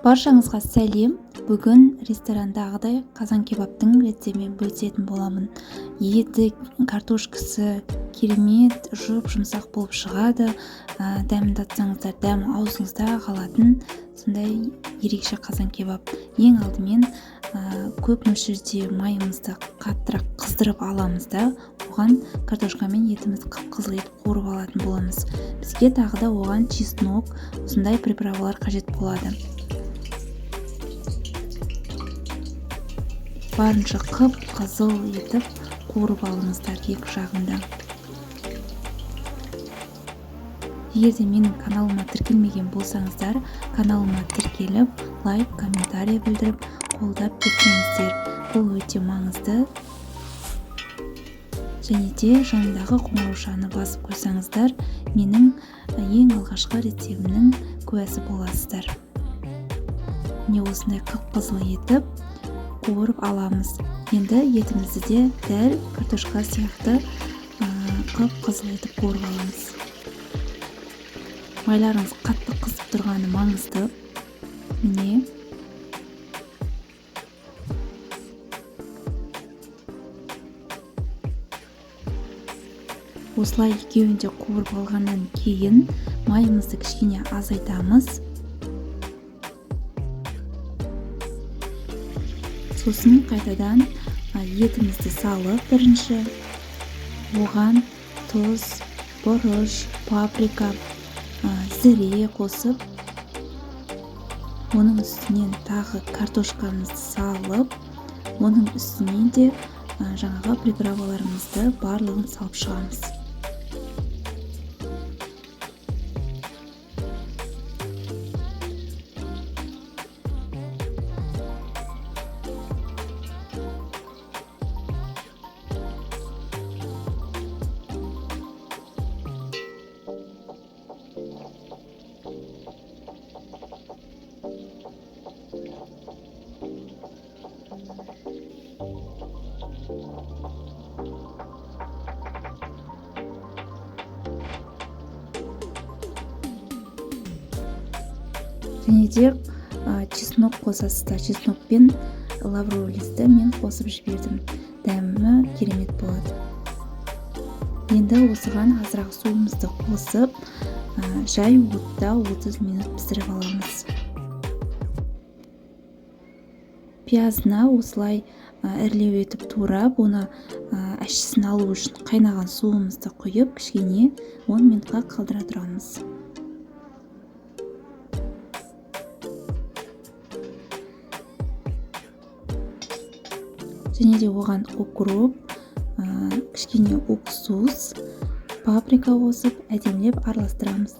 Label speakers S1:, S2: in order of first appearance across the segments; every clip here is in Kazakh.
S1: Баршаңызға сәлем. Бүгін ресторандағыдай қазан кебаптың рецептімен бөлісетін боламын. Еті, картошкасы керемет, жұмсақ болып шығады. Дәмін татсаңыздар, дәмі аузыңызда қалатын сондай ерекше қазан кебап. Ең алдымен көп мөлшерде майымызды қаттырақ қыздырып аламыз да, оған картошка мен етімізді қып-қызыл етіп қуырып алатын боламыз. Бізге тағы да оған чеснок, осындай приправалар қажет болады. Барынша қып-қызыл етіп қуырып алыңыздар екі жағында. Егерде менің каналыма тіркелмеген болсаңыздар, каналыма тіркеліп, лайк, комментарий білдіріп, қолдап кетсеңіздер, бұл өте маңызды. Және де жанындағы қоңыраушаны басып қойсаңыздар, менің ең алғашқы рецептімнің куәсі боласыздар. Міне осындай қып-қызыл етіп қуырып аламыз. Енді етімізді де дәл картошка сияқты қып-қызыл етіп қуырып аламыз. Майларыңыз қатты қызып тұрғаны маңызды. Міне осылай екеуін де қуырып алғаннан кейін майымызды кішкене азайтамыз. Сосын қайтадан етімізді салып, бірінші оған тұз, бұрыш, паприка, зіре қосып, оның үстінен тағы картошкамызды салып, оның үстінен де жаңағы приправаларымызды барлығын салып шығамыз. Және де чеснок қосасыздар. Чеснок пен лавровый мен қосып жібердім. Дәмі керемет болады. Енді осыған азырақ суымызды қосып, жай отта 30 минут пісіріп аламыз. Пиязына осылай ірілеу етіп турап, оны әшісін алу үшін қайнаған суымызды құйып, кішкене 10 минутқа қалдыра тұрамыз. Және де оған укроп, кішкене уксус, паприка қосып, әдемілеп араластырамыз.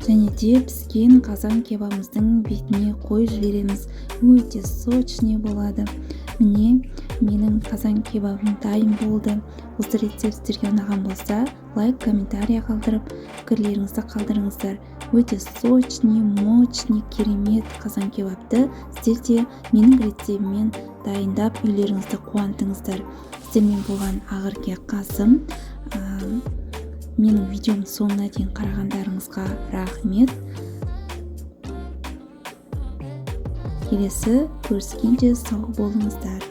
S1: Және де піскен қазан кебабымыздың бетіне қойып жібереміз. Өте сочный болады. Міне, менің қазан кебабым дайын болды. Осы рецепттерге ұнаған болса, лайк, комментарий қалдырып, пікірлеріңізді қалдырыңыздар. Өте сочный, мощный, керемет қазан кебапты сіздер де менің рецептіммен дайындап үйлеріңізді қуантыңыздар. Сіздермен болған Ақерке Қасым. Менің видеом соңына дейін қарағандарыңызға рахмет. Келесі көріскенше сау болыңыздар.